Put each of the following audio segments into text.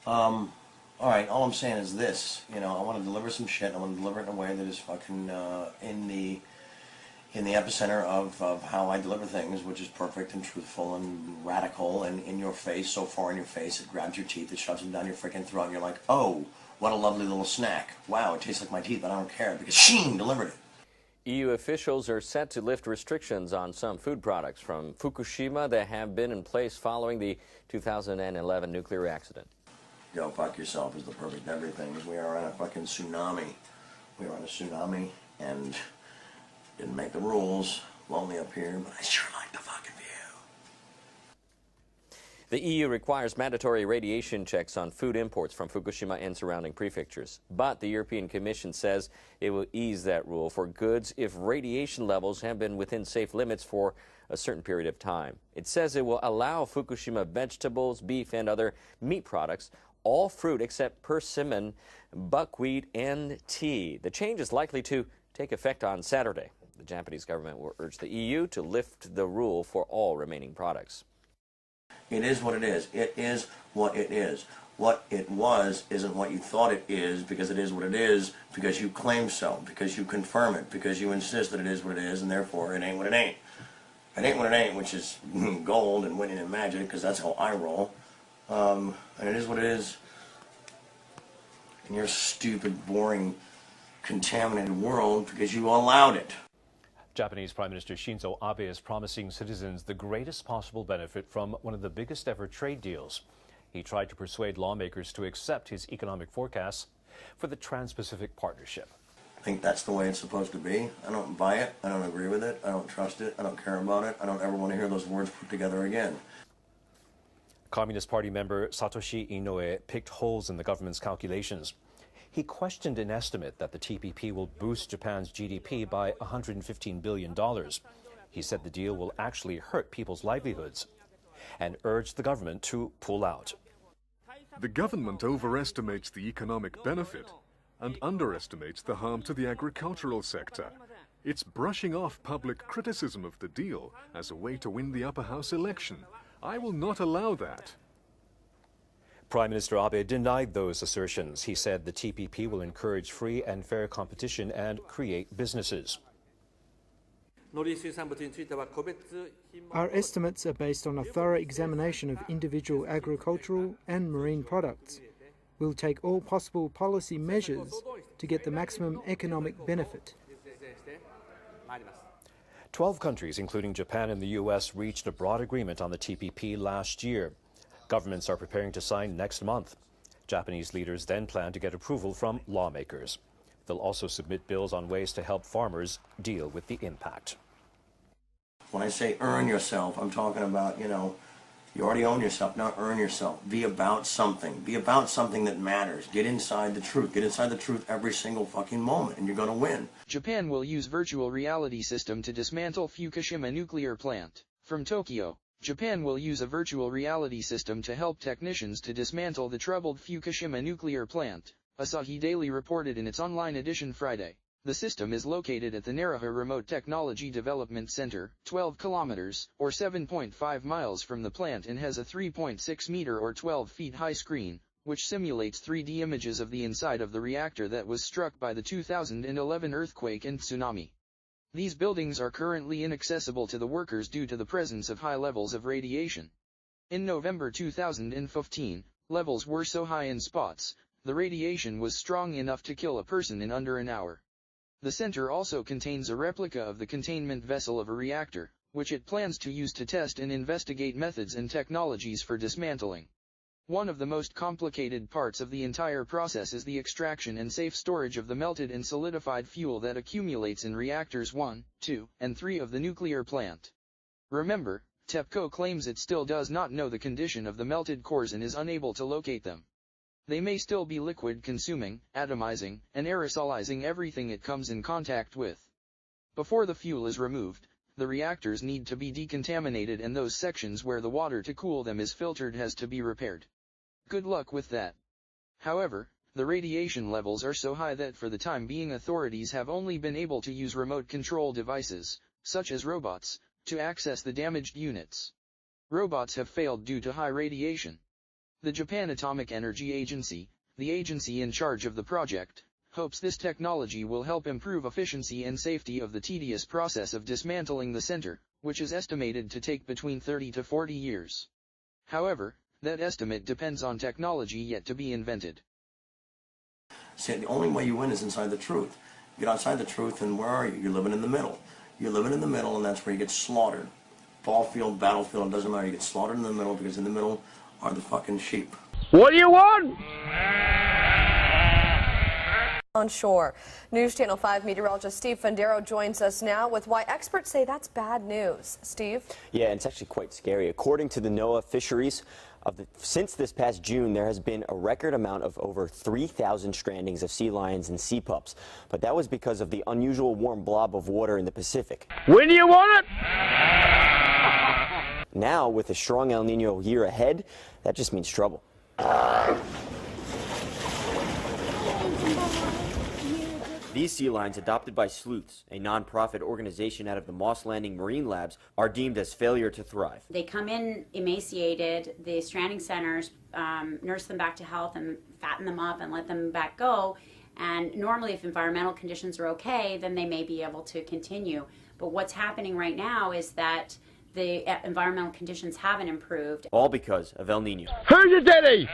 All right, all I'm saying is this, I want to deliver some shit. I want to deliver it in a way that is fucking in the epicenter of how I deliver things, which is perfect and truthful and radical and in your face, so far in your face, it grabs your teeth, it shoves them down your freaking throat, and you're like, oh, what a lovely little snack. Wow, it tastes like my teeth, but I don't care because Sheen delivered it. EU officials are set to lift restrictions on some food products from Fukushima that have been in place following the 2011 nuclear accident. Go fuck yourself is the perfect everything. We are on a fucking tsunami. We are on a tsunami and didn't make the rules. Lonely up here, but I sure like the fucking view. The EU requires mandatory radiation checks on food imports from Fukushima and surrounding prefectures. But the European Commission says it will ease that rule for goods if radiation levels have been within safe limits for a certain period of time. It says it will allow Fukushima vegetables, beef, and other meat products, all fruit except persimmon, buckwheat, and tea. The change is likely to take effect on Saturday. The Japanese government will urge the EU to lift the rule for all remaining products. It is what it is. It is what it is. What it was isn't what you thought it is, because it is what it is, because you claim so, because you confirm it, because you insist that it is what it is, and therefore it ain't what it ain't. It ain't what it ain't, which is gold and winning and magic, because that's how I roll. And it is what it is in your stupid, boring, contaminated world because you allowed it. Japanese Prime Minister Shinzo Abe is promising citizens the greatest possible benefit from one of the biggest ever trade deals. He tried to persuade lawmakers to accept his economic forecasts for the Trans-Pacific Partnership. I think that's the way it's supposed to be. I don't buy it. I don't agree with it. I don't trust it. I don't care about it. I don't ever want to hear those words put together again. Communist Party member Satoshi Inoue picked holes in the government's calculations. He questioned an estimate that the TPP will boost Japan's GDP by $115 billion. He said the deal will actually hurt people's livelihoods and urged the government to pull out. The government overestimates the economic benefit and underestimates the harm to the agricultural sector. It's brushing off public criticism of the deal as a way to win the upper house election. I will not allow that. Prime Minister Abe denied those assertions. He said the TPP will encourage free and fair competition and create businesses. Our estimates are based on a thorough examination of individual agricultural and marine products. We'll take all possible policy measures to get the maximum economic benefit. 12 countries, including Japan and the U.S., reached a broad agreement on the TPP last year. Governments are preparing to sign next month. Japanese leaders then plan to get approval from lawmakers. They'll also submit bills on ways to help farmers deal with the impact. When I say earn yourself, I'm talking about, you already own yourself, now earn yourself. Be about something. Be about something that matters. Get inside the truth. Get inside the truth every single fucking moment, and you're going to win. Japan will use virtual reality system to dismantle Fukushima nuclear plant. From Tokyo, Japan will use a virtual reality system to help technicians to dismantle the troubled Fukushima nuclear plant, Asahi Daily reported in its online edition Friday. The system is located at the Naraha Remote Technology Development Center, 12 kilometers, or 7.5 miles from the plant, and has a 3.6 meter or 12 feet high screen, which simulates 3D images of the inside of the reactor that was struck by the 2011 earthquake and tsunami. These buildings are currently inaccessible to the workers due to the presence of high levels of radiation. In November 2015, levels were so high in spots, the radiation was strong enough to kill a person in under an hour. The center also contains a replica of the containment vessel of a reactor, which it plans to use to test and investigate methods and technologies for dismantling. One of the most complicated parts of the entire process is the extraction and safe storage of the melted and solidified fuel that accumulates in reactors 1, 2, and 3 of the nuclear plant. Remember, TEPCO claims it still does not know the condition of the melted cores and is unable to locate them. They may still be liquid, consuming, atomizing, and aerosolizing everything it comes in contact with. Before the fuel is removed, the reactors need to be decontaminated, and those sections where the water to cool them is filtered has to be repaired. Good luck with that. However, the radiation levels are so high that for the time being authorities have only been able to use remote control devices, such as robots, to access the damaged units. Robots have failed due to high radiation. The Japan Atomic Energy Agency, the agency in charge of the project, hopes this technology will help improve efficiency and safety of the tedious process of dismantling the center, which is estimated to take between 30 to 40 years. However, that estimate depends on technology yet to be invented. See, the only way you win is inside the truth. You get outside the truth, and where are you? You're living in the middle. You're living in the middle, and that's where you get slaughtered. Ball field, battlefield, it doesn't matter. You get slaughtered in the middle, because in the middle are the fucking sheep. What do you want? On shore. News Channel 5 meteorologist Steve Fundero joins us now with why experts say that's bad news. Steve? Yeah, it's actually quite scary. According to the NOAA fisheries, since this past June, there has been a record amount of over 3,000 strandings of sea lions and sea pups. But that was because of the unusual warm blob of water in the Pacific. When do you want it? Now, with a strong El Nino year ahead, that just means trouble. These sea lions, adopted by Sleuths, a non-profit organization out of the Moss Landing Marine Labs, are deemed as failure to thrive. They come in emaciated, the stranding centers nurse them back to health and fatten them up and let them back go. And normally if environmental conditions are okay, then they may be able to continue. But what's happening right now is that the environmental conditions haven't improved. All because of El Nino. Who's your daddy?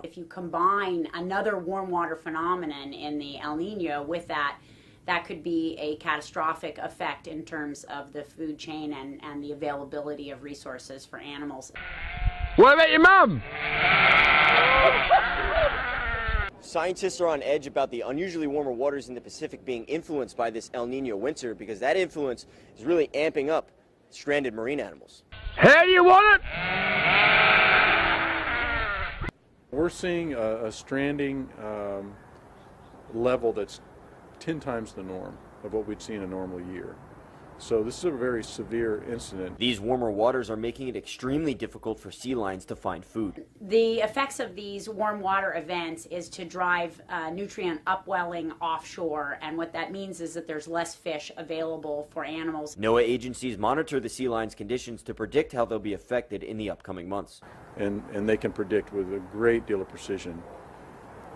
If you combine another warm water phenomenon in the El Nino with that, that could be a catastrophic effect in terms of the food chain and the availability of resources for animals. What about your mum? Scientists are on edge about the unusually warmer waters in the Pacific being influenced by this El Nino winter because that influence is really amping up stranded marine animals. How do you want it? We're seeing a stranding level that's 10 times the norm of what we'd see in a normal year. So this is a very severe incident. These warmer waters are making it extremely difficult for sea lions to find food. The effects of these warm water events is to drive nutrient upwelling offshore, and what that means is that there's less fish available for animals. NOAA agencies monitor the sea lions' conditions to predict how they'll be affected in the upcoming months. And they can predict with a great deal of precision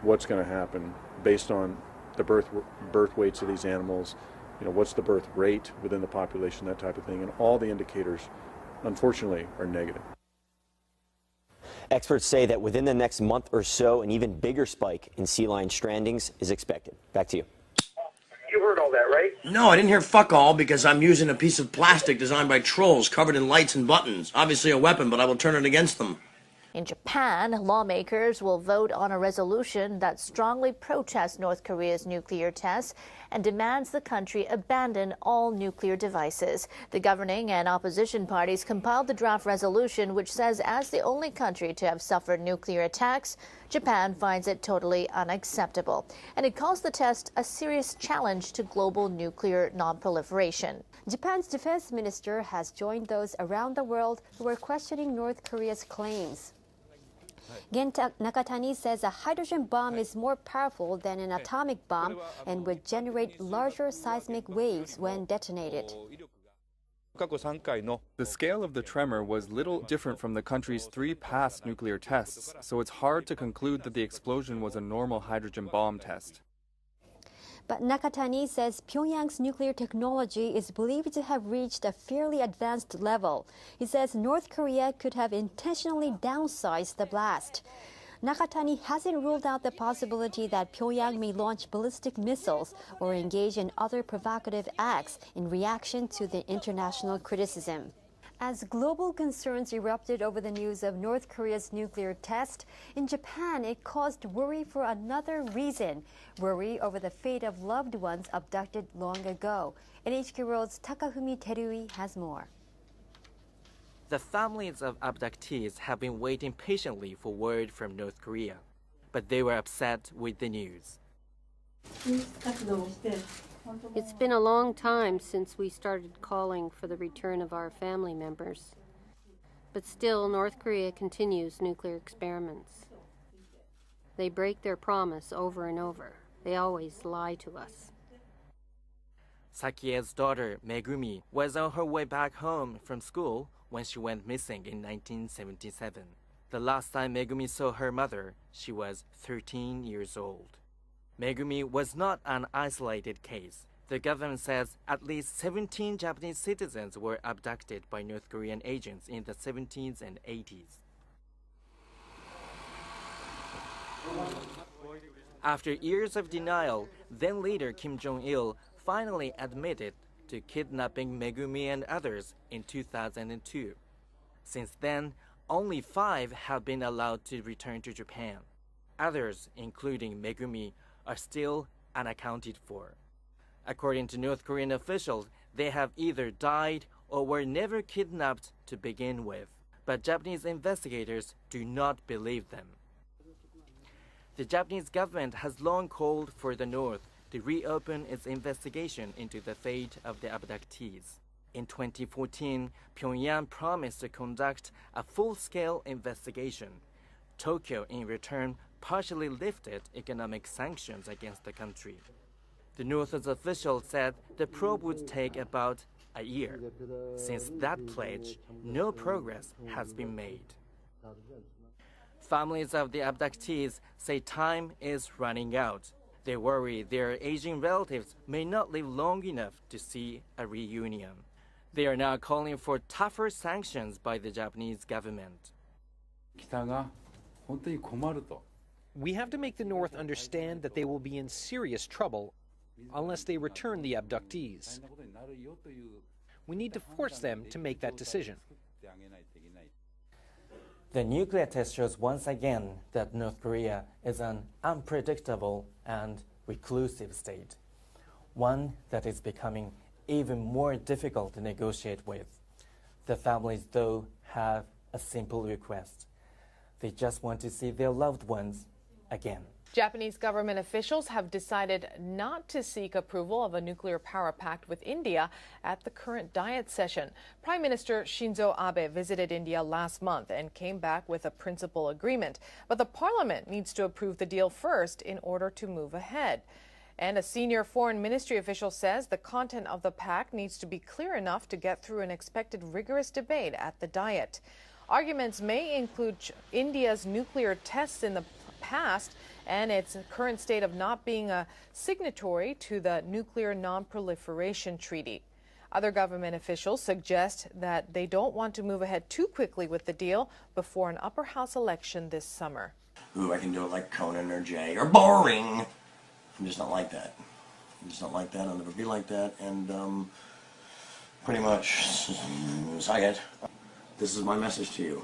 what's going to happen based on the birth weights of these animals, you know, what's the birth rate within the population, that type of thing, and all the indicators, unfortunately, are negative. Experts say that within the next month or so, an even bigger spike in sea lion strandings is expected. Back to you. You heard all that, right? No, I didn't hear fuck all because I'm using a piece of plastic designed by trolls covered in lights and buttons. Obviously a weapon, but I will turn it against them. In Japan, lawmakers will vote on a resolution that strongly protests North Korea's nuclear tests and demands the country abandon all nuclear devices. The governing and opposition parties compiled the draft resolution, which says as the only country to have suffered nuclear attacks, Japan finds it totally unacceptable. And it calls the test a serious challenge to global nuclear nonproliferation. Japan's defense minister has joined those around the world who are questioning North Korea's claims. Gen Nakatani says a hydrogen bomb is more powerful than an atomic bomb and would generate larger seismic waves when detonated. The scale of the tremor was little different from the country's 3 past nuclear tests, so it's hard to conclude that the explosion was a normal hydrogen bomb test. But Nakatani says Pyongyang's nuclear technology is believed to have reached a fairly advanced level. He says North Korea could have intentionally downsized the blast. Nakatani hasn't ruled out the possibility that Pyongyang may launch ballistic missiles or engage in other provocative acts in reaction to the international criticism. As global concerns erupted over the news of North Korea's nuclear test, in Japan it caused worry for another reason, worry over the fate of loved ones abducted long ago. NHK World's Takafumi Terui has more. The families of abductees have been waiting patiently for word from North Korea, but they were upset with the news. It's been a long time since we started calling for the return of our family members. But still, North Korea continues nuclear experiments. They break their promise over and over. They always lie to us. Sakie's daughter, Megumi, was on her way back home from school when she went missing in 1977. The last time Megumi saw her mother, she was 13 years old. Megumi was not an isolated case. The government says at least 17 Japanese citizens were abducted by North Korean agents in the 70s and 80s. After years of denial, then leader Kim Jong-il finally admitted to kidnapping Megumi and others in 2002. Since then, only 5 have been allowed to return to Japan. Others, including Megumi, are still unaccounted for. According to North Korean officials, they have either died or were never kidnapped to begin with. But Japanese investigators do not believe them. The Japanese government has long called for the North to reopen its investigation into the fate of the abductees. In 2014, Pyongyang promised to conduct a full-scale investigation. Tokyo, in return, partially lifted economic sanctions against the country. The North's officials said the probe would take about a year. Since that pledge, no progress has been made. Families of the abductees say time is running out. They worry their aging relatives may not live long enough to see a reunion. They are now calling for tougher sanctions by the Japanese government. We have to make the North understand that they will be in serious trouble unless they return the abductees. We need to force them to make that decision. The nuclear test shows once again that North Korea is an unpredictable and reclusive state, one that is becoming even more difficult to negotiate with. The families, though, have a simple request. They just want to see their loved ones again. Japanese government officials have decided not to seek approval of a nuclear power pact with India at the current Diet session. Prime Minister Shinzo Abe visited India last month and came back with a principal agreement. But the parliament needs to approve the deal first in order to move ahead. And a senior foreign ministry official says the content of the pact needs to be clear enough to get through an expected rigorous debate at the Diet. Arguments may include India's nuclear tests in the past and its current state of not being a signatory to the Nuclear Non-Proliferation Treaty. Other government officials suggest that they don't want to move ahead too quickly with the deal before an upper house election this summer. Ooh, I can do it like Conan or Jay or boring. I'm just not like that. I'm just not like that. I'll never be like that. And pretty much, say it. This is my message to you.